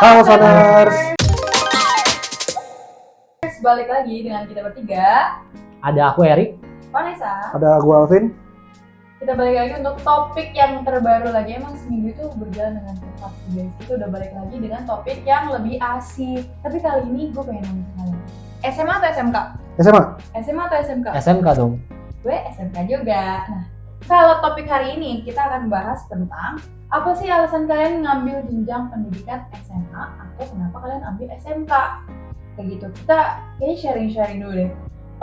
Halo Soners. Balik lagi dengan kita bertiga, Ada aku Erik. Vanessa. Ada gua Alvin. Kita balik lagi untuk topik yang terbaru lagi. Emang seminggu itu berjalan dengan cepat sih guys. Kita udah balik lagi dengan topik yang lebih asik. Tapi kali ini gue pengen nanya sama kalian, SMA atau SMK? SMA. SMA atau SMK? SMK dong. Gue SMK juga. Nah, kalau topik hari ini kita akan bahas tentang apa sih alasan kalian ngambil jenjang pendidikan SMA atau kenapa kalian ambil SMK? Kayak gitu. Kita kayaknya sharing-sharing dulu deh.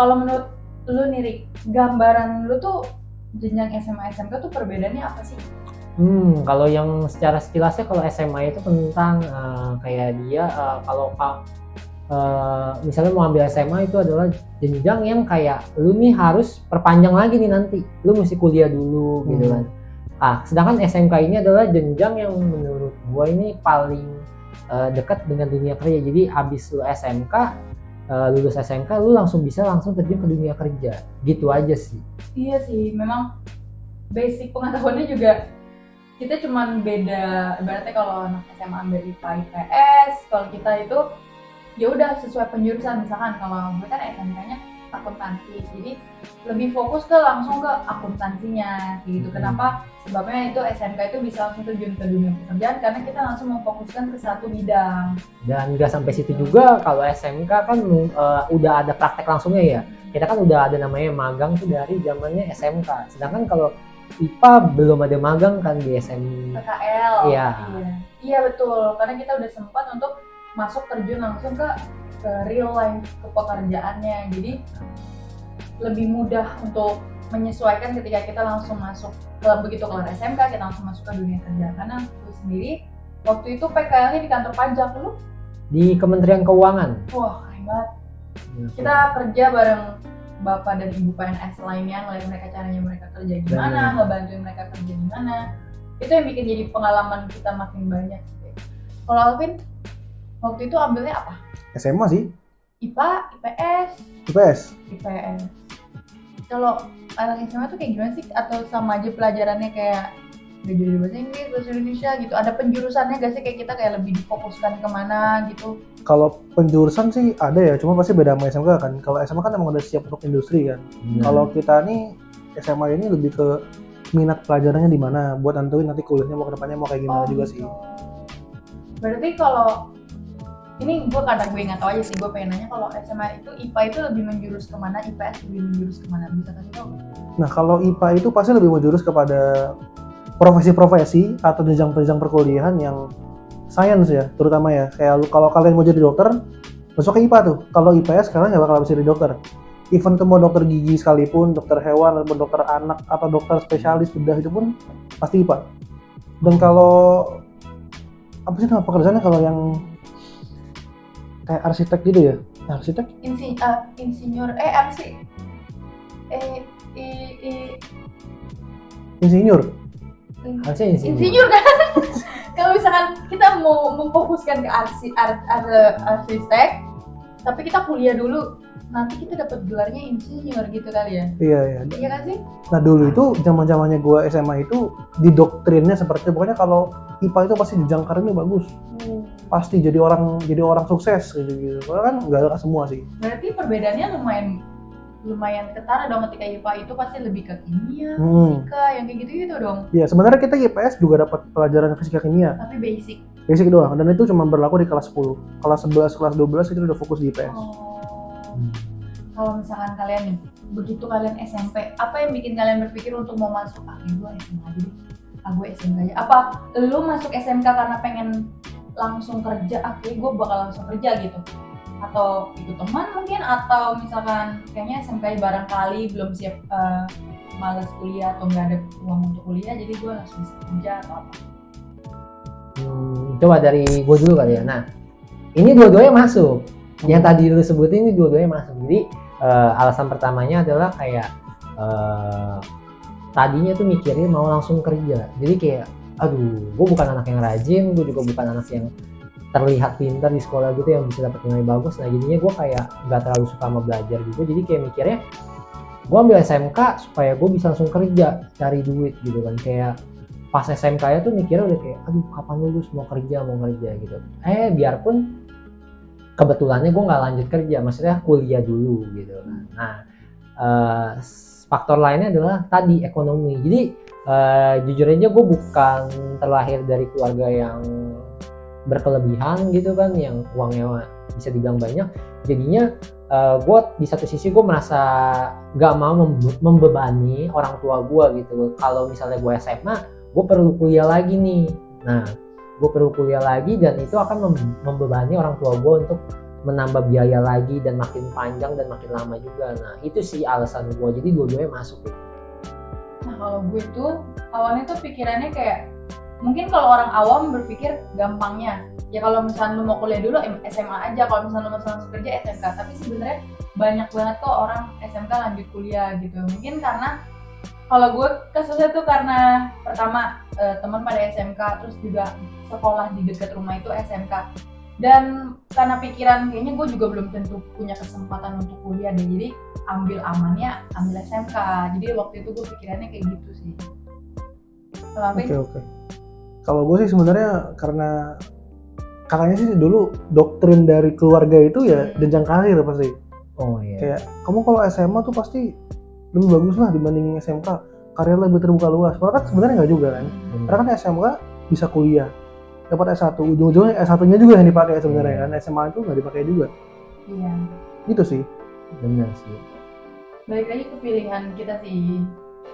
Kalau menurut lu nih Rik, gambaran lu tuh jenjang SMA SMK tuh perbedaannya apa sih? Kalau yang secara sekilasnya kalau SMA itu tentang kayak dia kalau misalnya mau ambil SMA itu adalah jenjang yang kayak lu nih harus perpanjang lagi nih nanti. Lu mesti kuliah dulu gitu kan. Sedangkan SMK ini adalah jenjang yang menurut gua ini paling dekat dengan dunia kerja. Jadi habis lu SMK, lulus SMK lu langsung terjun ke dunia kerja. Gitu aja sih. Iya sih, memang basic pengetahuannya juga kita cuman beda. Ibaratnya kalau anak SMA ambil IPA IPS, kalau kita itu ya udah sesuai penjurusan. Misalkan kalau gue kan SMK-nya akuntansi, jadi lebih fokus ke langsung ke akuntansinya gitu. Kenapa? Sebabnya itu SMK itu bisa langsung terjun ke dunia pekerjaan karena kita langsung memfokuskan ke satu bidang. Dan nggak sampai situ juga, kalau SMK kan udah ada praktek langsungnya ya. Kita kan udah ada namanya magang tuh dari zamannya SMK. Sedangkan kalau IPA belum ada magang kan di PKL. Iya. Iya betul, karena kita udah sempat untuk masuk terjun langsung ke real life, ke pekerjaannya. Jadi lebih mudah untuk menyesuaikan ketika kita langsung masuk begitu kelar SMK kita langsung masuk ke dunia kerja. Karena gue sendiri waktu itu PKL-nya di kantor pajak, lu? Di Kementerian Keuangan. Wah keren banget. Kita kerja bareng bapak dan ibu PNS lainnya, ngeliat mereka caranya mereka kerja gimana, ngebantuin mereka kerja gimana. Itu yang bikin jadi pengalaman kita makin banyak. Kalau Alvin waktu itu ambilnya apa? SMA sih. IPA, IPS, IPS. IPS. Kalau anak SMA tuh kayak gimana sih? Atau sama aja pelajarannya kayak belajar bahasa Inggris, bahasa Indonesia gitu? Ada penjurusannya gak sih kayak kita kayak lebih difokuskan kemana gitu? Kalau penjurusan sih ada ya, cuma pasti beda sama SMK kan. Kalau SMA kan emang udah siap untuk industri kan. Kalau kita nih SMA ini lebih ke minat pelajarannya di mana, buat nentuin nanti kuliahnya mau ke depannya mau kayak gimana juga sih. Berarti kalau ini gue kadang gue nggak tahu aja sih, gue pengen nanya kalau SMA itu IPA itu lebih menjurus kemana, IPS lebih menjurus kemana, bisa kasih tau? Nah kalau IPA itu pasti lebih menjurus kepada profesi-profesi atau jenjang-jenjang perkuliahan yang sains ya, terutama ya. Kayak kalau kalian mau jadi dokter, masuk ke IPA tuh. Kalau IPS sekarang nggak bakal bisa jadi dokter. Even itu mau dokter gigi sekalipun, dokter hewan, ataupun dokter anak, atau dokter spesialis bedah itu pun pasti IPA. Dan kalau apa sih nama pekerjaannya kalau yang kayak arsitek gitu ya? Arsitek? Insinyur, apa sih? Insinyur? Harusnya Insinyur kan? Kalau misalkan kita mau memfokuskan ke arsitek, tapi kita kuliah dulu, nanti kita dapat gelarnya insinyur gitu kali ya? Iya. Iya kan sih? Nah dulu itu zaman-zamannya gue SMA itu didoktrinnya seperti pokoknya kalau IPA itu pasti jenjang karirnya bagus. Pasti jadi orang sukses gitu. Karena kan nggak ada semua sih. Berarti perbedaannya lumayan ketara dong ketika IPA itu pasti lebih ke kimia, fisika, yang kayak gitu dong. Iya, sebenarnya kita IPS juga dapat pelajaran fisika kimia. Tapi basic. Basic doang, dan itu cuma berlaku di kelas 10. Kelas 11, kelas 12 itu udah fokus di IPS. Kalau misalkan kalian nih, begitu kalian SMP, apa yang bikin kalian berpikir untuk mau masuk? Gue SMK aja deh. Gue SMK aja. Apa lu masuk SMK karena pengen langsung kerja? Gue bakal langsung kerja gitu. Atau ikut teman mungkin, atau misalkan kayaknya SMK barangkali belum siap, malas kuliah atau nggak ada uang untuk kuliah, jadi gue langsung bisa kerja atau apa? Coba dari gue dulu kali ya. Nah, ini dua-duanya masuk. Yang tadi lu sebutin ini dua-duanya masuk. Jadi alasan pertamanya adalah kayak tadinya tuh mikirnya mau langsung kerja. Jadi kayak, gue bukan anak yang rajin, gue juga bukan anak yang terlihat pintar di sekolah gitu yang bisa dapat nilai bagus. Nah jadinya gue kayak nggak terlalu suka sama belajar gitu. Jadi kayak mikirnya gue ambil SMK supaya gue bisa langsung kerja, cari duit gitu kan. Kayak pas SMK ya tuh mikirnya udah kayak aduh kapan lulus mau kerja gitu. Biarpun kebetulannya gue nggak lanjut kerja, maksudnya kuliah dulu gitu. Nah faktor lainnya adalah tadi ekonomi. Jadi jujur aja gue bukan terlahir dari keluarga yang berkelebihan gitu kan, yang uangnya bisa dibilang banyak. Jadinya gue di satu sisi gue merasa gak mau membebani orang tua gue gitu. Kalau misalnya gue SMA, gue perlu kuliah lagi nih. Nah, gue perlu kuliah lagi dan itu akan membebani orang tua gue untuk menambah biaya lagi dan makin panjang dan makin lama juga. Nah, itu sih alasan gue. Jadi dua-duanya masuk gitu. Nah, kalau gue tuh awalnya tuh pikirannya kayak mungkin kalau orang awam berpikir gampangnya ya kalau misalnya lu mau kuliah dulu SMA aja, kalau misalnya lu mau masuk kerja SMK. Tapi sebenarnya banyak banget kok orang SMK lanjut kuliah gitu. Mungkin karena kalau gue kasusnya tuh karena pertama teman pada SMK, terus juga sekolah di dekat rumah itu SMK, dan karena pikiran kayaknya gue juga belum tentu punya kesempatan untuk kuliah deh, jadi ambil amannya ambil SMK. Jadi waktu itu gue pikirannya kayak gitu sih. Oke. Kalau gue sih sebenarnya karena katanya sih dulu doktrin dari keluarga itu ya jenjang karir pasti. Oh iya. Kayak kamu kalau SMA tuh pasti lebih bagus lah dibandingin SMK, karir lebih terbuka luas. Padahal kan sebenarnya nggak juga kan. Karena kan SMK bisa kuliah, dapat S1, ujung-ujungnya S1-nya juga yang dipakai sebenarnya kan. SMA itu nggak dipakai juga. Iya. Gitu sih. Benar sih. Balik lagi ke pilihan kita sih.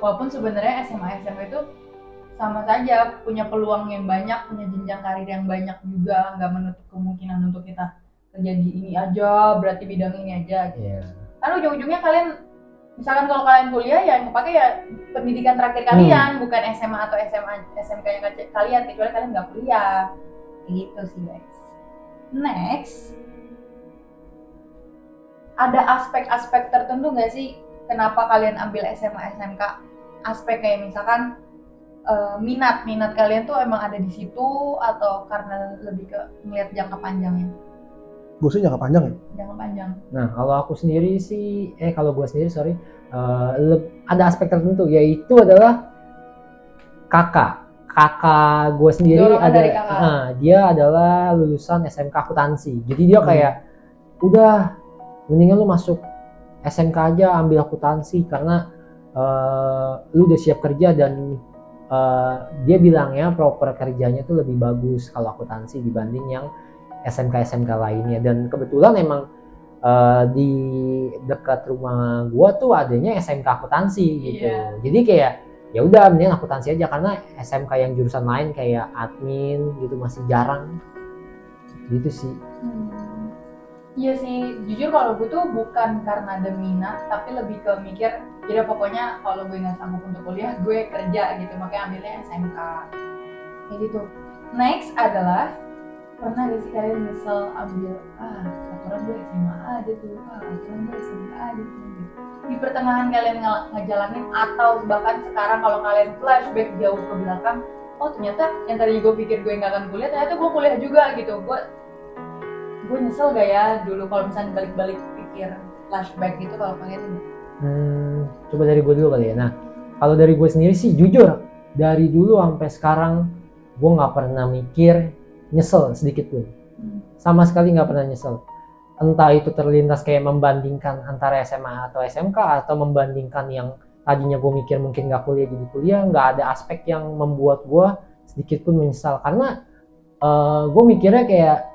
Walaupun sebenarnya SMA SMP itu sama saja punya peluang yang banyak, punya jenjang karir yang banyak juga, nggak menutup kemungkinan untuk kita kerja di ini aja, berarti bidang ini aja. Iya. Kan ujung-ujungnya kalian, misalkan kalau kalian kuliah ya yang kepake ya pendidikan terakhir kalian, bukan SMA atau SMA, SMK yang kalian, kecuali kalian nggak kuliah. Kayak gitu sih guys. Next, ada aspek-aspek tertentu nggak sih kenapa kalian ambil SMA SMK? Aspek kayak misalkan minat kalian tuh emang ada di situ atau karena lebih ke ngeliat jangka panjangnya? Gue sih jangka panjang ya. Jangka panjang. Nah, kalau aku sendiri sih, kalau gue sendiri ada aspek tertentu, yaitu adalah kakak gue sendiri. Dorongan ada dari kakak. Dia adalah lulusan SMK akuntansi, jadi dia kayak udah mendingan lu masuk SMK aja, ambil akuntansi karena lu udah siap kerja dan dia bilangnya proper kerjanya tuh lebih bagus kalau akuntansi dibanding yang SMK lainnya. Dan kebetulan emang di dekat rumah gua tuh adanya SMK akuntansi gitu. Iya. Jadi kayak ya udah mending akuntansi aja karena SMK yang jurusan lain kayak admin gitu masih jarang. Gitu sih. Iya sih, jujur kalau gue tuh bukan karena ada minat, tapi lebih ke mikir, jadi pokoknya kalau gue nggak sanggup untuk kuliah, gue kerja gitu, makanya ambilnya SMK. Kayak gitu. Next adalah, pernah gak sih kalian nyesel ambil, aturan gue SMA aja tuh, aturan gue SMK aja tuh. Gitu. Di pertengahan kalian ngejalanin, atau bahkan sekarang kalau kalian flashback jauh ke belakang, oh ternyata yang tadi gue pikir gue nggak akan kuliah, ternyata gue kuliah juga gitu. Gue nyesel gak ya dulu kalau misalnya balik-balik pikir flashback gitu kalau kalian? Coba dari gue dulu kali ya. Nah, kalau dari gue sendiri sih jujur dari dulu sampai sekarang gue nggak pernah mikir nyesel sedikit pun. Sama sekali nggak pernah nyesel. Entah itu terlintas kayak membandingkan antara SMA atau SMK atau membandingkan yang tadinya gue mikir mungkin nggak kuliah jadi kuliah, nggak ada aspek yang membuat gue sedikit pun menyesal karena gue mikirnya kayak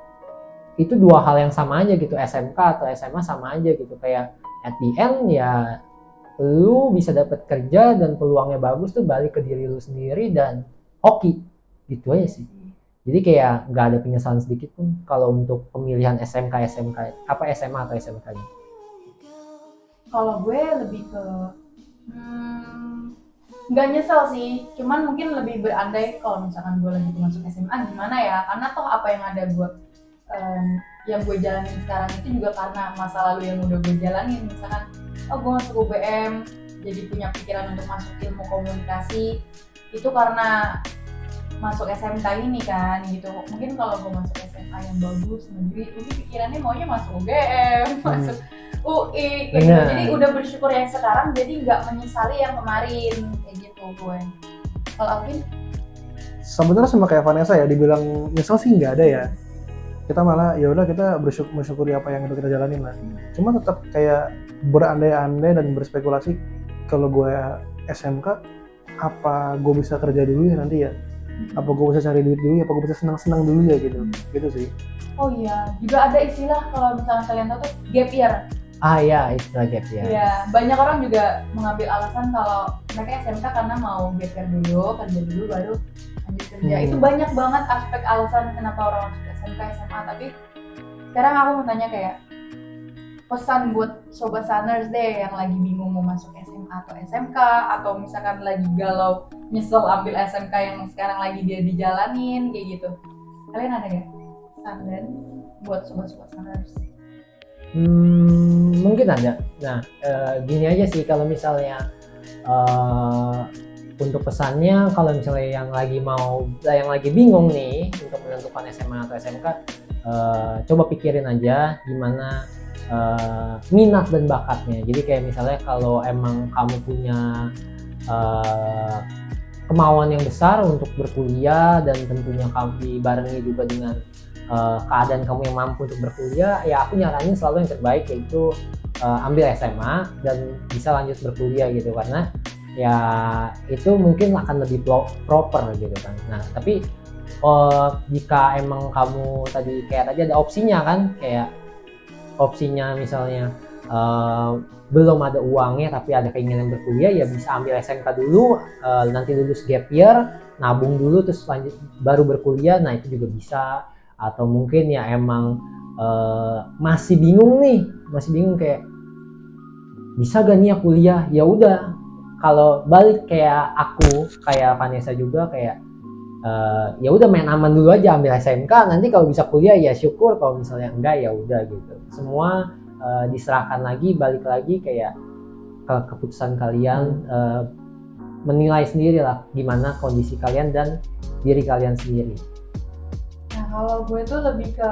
itu dua hal yang sama aja gitu, SMK atau SMA sama aja gitu, kayak at the end ya lu bisa dapat kerja dan peluangnya bagus tuh balik ke diri lu sendiri dan hoki gitu aja sih. Jadi kayak nggak ada penyesalan sedikit pun kalau untuk pemilihan SMA atau SMK-nya. Kalau gue lebih ke nggak nyesel sih, cuman mungkin lebih berandai kalau misalkan gue lagi masuk SMA gimana ya, karena toh apa yang ada yang gue jalanin sekarang itu juga karena masa lalu yang udah gue jalanin. Misalkan gue masuk UBM jadi punya pikiran untuk masuk ilmu komunikasi itu karena masuk SMK ini kan gitu. Mungkin kalau gue masuk SMA yang bagus negeri, mungkin pikirannya maunya masuk UGM, masuk UI kayak gitu. Jadi udah bersyukur yang sekarang, jadi nggak menyesali yang kemarin kayak gitu gue. Kalau Alvin? sebenarnya sama kayak Vanessa ya, dibilang nyesel sih nggak ada ya. Kita malah ya udah kita bersyukuri apa yang udah kita jalanin lah. Cuma tetap kayak berandai-andai dan berspekulasi, kalau gue SMK apa gue bisa kerja dulu ya nanti ya, apa gue bisa cari duit dulu ya, apa gue bisa senang-senang dulu ya gitu sih. Oh iya, juga ada istilah kalau misalnya kalian tahu tuh gap year. Ya, istilah gap year. Iya, banyak orang juga mengambil alasan kalau mereka SMK karena mau gap year dulu, kerja dulu baru lanjut kerja. Itu banyak banget aspek alasan kenapa orang masuk SMK, SMA. Tapi sekarang aku mau tanya kayak pesan buat sobat Saners deh yang lagi bingung mau masuk SMA atau SMK, atau misalkan lagi galau nyesel ambil SMK yang sekarang lagi dia dijalanin kayak gitu. Kalian ada gak pesan dan buat sobat-sobat Saners? Mungkin ada. Nah, gini aja sih, kalau misalnya untuk pesannya, kalau misalnya yang lagi bingung nih untuk menentukan SMA atau SMK, coba pikirin aja gimana minat dan bakatnya. Jadi kayak misalnya kalau emang kamu punya kemauan yang besar untuk berkuliah, dan tentunya kamu dibarengi juga dengan keadaan kamu yang mampu untuk berkuliah, ya aku nyaranin selalu yang terbaik, yaitu ambil SMA dan bisa lanjut berkuliah gitu, karena ya itu mungkin akan lebih proper gitu kan. Nah tapi jika emang kamu tadi ada opsinya kan, kayak opsinya misalnya belum ada uangnya tapi ada keinginan berkuliah, ya bisa ambil SMK dulu, nanti lulus gap year, nabung dulu terus lanjut baru berkuliah. Nah itu juga bisa. Atau mungkin ya emang masih bingung kayak bisa gak nih ya kuliah, ya udah, kalau balik kayak aku, kayak Vanessa juga, kayak ya udah main aman dulu aja, ambil SMK, nanti kalau bisa kuliah ya syukur, kalau misalnya enggak ya udah gitu. Semua diserahkan lagi, balik lagi kayak ke keputusan kalian, menilai sendiri lah gimana kondisi kalian dan diri kalian sendiri. Nah kalau gue tuh lebih ke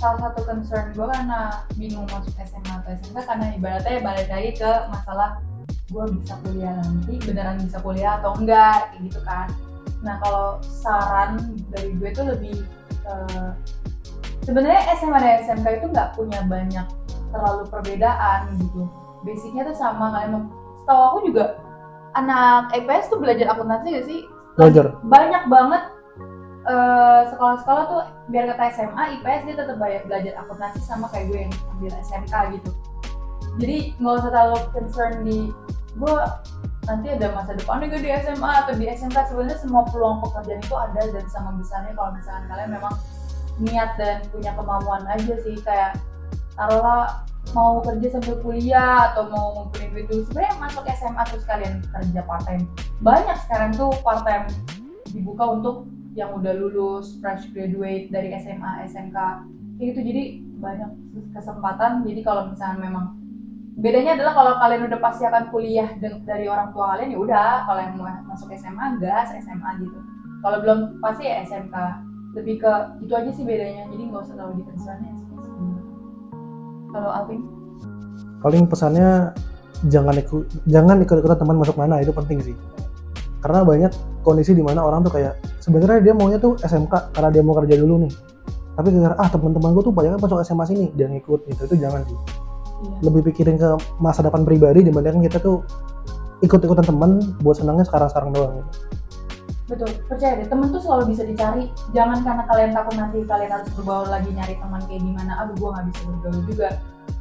salah satu concern gue karena bingung masuk SMA atau SMK, karena ibaratnya balik lagi ke masalah gue bisa kuliah nanti, beneran bisa kuliah atau enggak kayak gitu kan. Nah kalau saran dari gue tuh lebih sebenarnya SMA dan SMK itu nggak punya banyak terlalu perbedaan gitu. Basicnya tuh sama, kalian setahu aku juga anak IPS tuh belajar akuntansi gak sih? Belajar. Banyak banget sekolah-sekolah tuh, biar kata SMA, IPS dia tetap belajar akuntansi sama kayak gue yang ambil SMK gitu. Jadi nggak usah terlalu concern di gue nanti ada masa depannya gue di SMA atau di SMK. Sebenarnya semua peluang pekerjaan itu ada, dan sama besarnya kalau misalkan kalian memang niat dan punya kemauan aja sih. Kayak taruhlah mau kerja sambil kuliah atau mau ngumpulin duit dulu, sebenarnya masuk SMA terus kalian kerja part time. Banyak sekarang tuh part time dibuka untuk yang udah lulus fresh graduate dari SMA, SMK kayak gitu. Jadi banyak kesempatan. Jadi kalau misalnya memang bedanya adalah kalau kalian udah pasti akan kuliah dari orang tua kalian, ya udah, kalau yang mau masuk SMA gas SMA gitu. Kalau belum pasti ya SMK. Lebih ke itu aja sih bedanya. Jadi nggak usah terlalu dipercaya. Kalau Alvin? Paling pesannya jangan ikut-ikutan teman masuk mana, itu penting sih. Karena banyak kondisi di mana orang tuh kayak sebenarnya dia maunya tuh SMK karena dia mau kerja dulu nih. Tapi gara-gara teman-teman gue tuh banyak masuk SMA sini, dia ngikut gitu. Itu jangan sih. Iya. Lebih pikirin ke masa depan pribadi dibandingkan kita tuh ikut-ikutan teman buat senangnya sekarang-sekarang doang gitu. Betul, percaya deh, temen tuh selalu bisa dicari. Jangan karena kalian takut nanti kalian harus berbaur lagi nyari teman kayak gimana. Aduh, gue nggak bisa bergaul juga,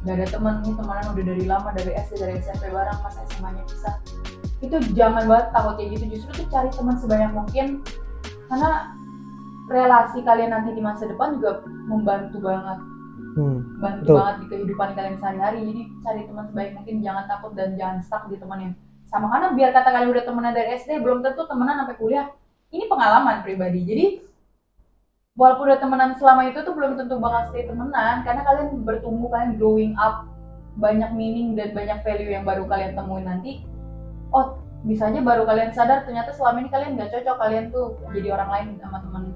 nggak ada teman, nih temenan udah dari lama, dari SD, dari SMP bareng, pas SMA-nya pisah. Itu jangan banget takut kayak gitu. Justru tuh cari teman sebanyak mungkin, karena relasi kalian nanti di masa depan juga membantu banget. Bantu banget di kehidupan kalian sehari-hari. Jadi cari teman sebaik mungkin, jangan takut dan jangan stuck di teman yang sama. Karena biar kata kalian udah temenan dari SD, belum tentu temenan sampai kuliah. Ini pengalaman pribadi. Jadi walaupun udah temenan selama itu tuh belum tentu bakal stay temenan, karena kalian bertumbuh, kalian growing up, banyak meaning dan banyak value yang baru kalian temuin nanti. Oh, bisa aja baru kalian sadar ternyata selama ini kalian nggak cocok, kalian tuh jadi orang lain sama temen,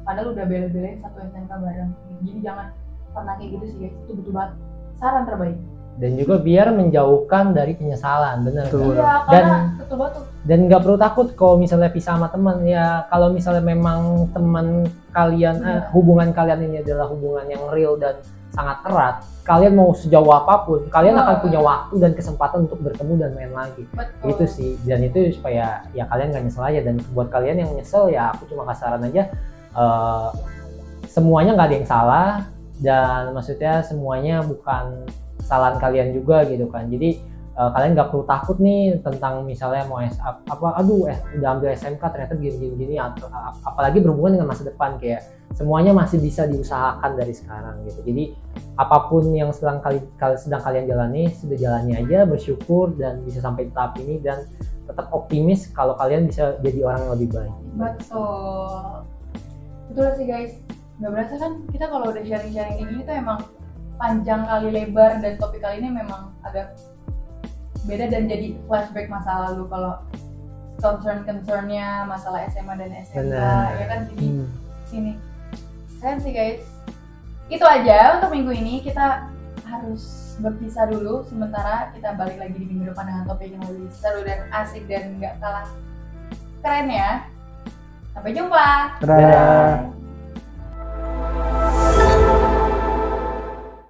padahal udah bela-belain satu SMK bareng. Jadi jangan pernah kayak gitu sih guys, itu betul banget saran terbaik. dan juga biar menjauhkan dari penyesalan, bener Betul. nggak? Iya, karena betul banget. Dan nggak perlu takut kalau misalnya pisah sama teman ya. Kalau misalnya memang teman kalian hubungan kalian ini adalah hubungan yang real dan sangat erat, kalian mau sejauh apapun kalian akan punya waktu dan kesempatan untuk bertemu dan main lagi. Betul. Itu sih, dan itu supaya ya kalian gak nyesel aja. Dan buat kalian yang nyesel ya aku cuma kasih saran aja, semuanya nggak ada yang salah, dan maksudnya semuanya bukan kesalahan kalian juga gitu kan. Jadi kalian nggak perlu takut nih tentang misalnya mau udah ambil SMK ternyata gini atau apalagi berhubungan dengan masa depan, kayak semuanya masih bisa diusahakan dari sekarang gitu. Jadi apapun yang sedang kalian jalani, sudah jalani aja, bersyukur dan bisa sampai di tahap ini, dan tetap optimis kalau kalian bisa jadi orang yang lebih baik. Betul. Betul sih guys. Gak berasa kan kita kalau udah sharing-sharing kayak gini tuh emang panjang kali lebar, dan topik kali ini memang agak beda dan jadi flashback masa lalu kalau concern-concernnya masalah SMA dan SMK. Benar. Ya kan, jadi ini keren sih guys. Itu aja untuk minggu ini, kita harus berpisah dulu sementara. Kita balik lagi di minggu depan dengan topik yang lebih seru dan asik dan gak kalah keren ya. Sampai jumpa. Dadah. Bye.